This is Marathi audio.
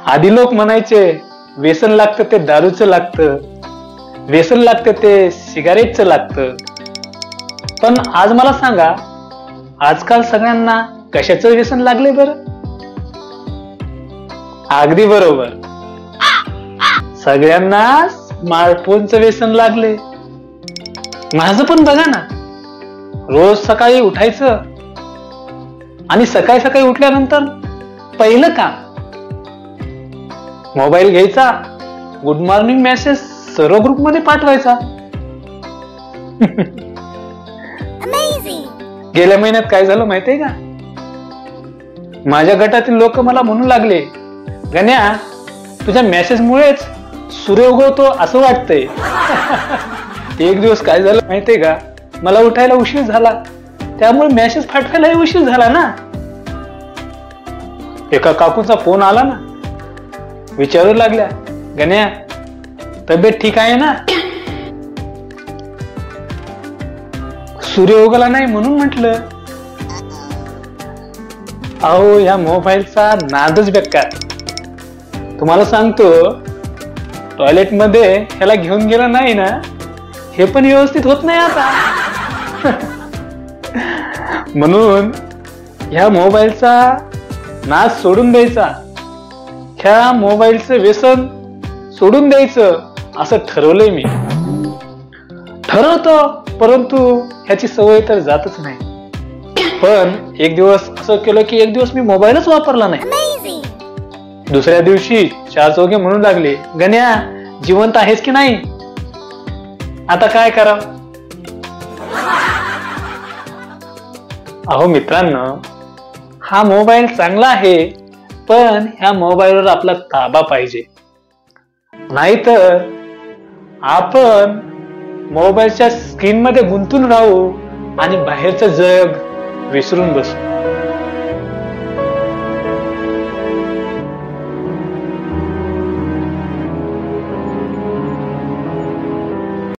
आधी लोक म्हणायचे व्यसन लागतं ते दारूचं लागतं, व्यसन लागतं ते सिगारेटचं लागतं. पण आज मला सांगा, आजकाल सगळ्यांना कशाचं व्यसन लागले बरं? अगदी बरोबर, सगळ्यांना स्मार्टफोनचं व्यसन लागले. माझं पण बघा ना, रोज सकाळी उठायचं आणि सकाळी सकाळी उठल्यानंतर पहिलं काम मोबाईल घ्यायचा, गुड मॉर्निंग मेसेज सर्व ग्रुप मध्ये पाठवायचा. गेल्या महिन्यात काय झालं माहितीये का? माझ्या गटातील लोक मला म्हणू लागले, गण्या तुझ्या मेसेज मुळेच सूर्य उगवतो असं वाटतंय. एक दिवस काय झालं माहितीये का, मला उठायला उशीर झाला, त्यामुळे मेसेज पाठवायलाही उशीर झाला ना. एका काकूचा फोन आला ना, विचारू लागल्या, गण्या तब्येत ठीक आहे ना? सूर्य उगवला नाही म्हणून म्हटलं. अहो या मोबाईलचा नादच बेकार. तुम्हाला सांगतो, टॉयलेट मध्ये ह्याला घेऊन गेला नाही ना, हे पण व्यवस्थित होत नाही आता. म्हणून ह्या मोबाईलचा नाद सोडून द्यायचा, ह्या मोबाईलचं व्यसन सोडून द्यायचं असं ठरवलंय मी. ठरवतो, परंतु ह्याची सवय तर जातच नाही. पण एक दिवस असं केलं की एक दिवस मी मोबाईलच वापरला नाही. दुसऱ्या दिवशी चार चौघे म्हणू लागले, गण्या जिवंत आहेस की नाही? आता काय करावं? अहो मित्रांनो, हा मोबाईल चांगला आहे, पण ह्या मोबाईलवर आपला ताबा पाहिजे. नाहीतर आपण मोबाईलच्या स्क्रीन मध्ये गुंतून राहू आणि बाहेरचं जग विसरून बसू.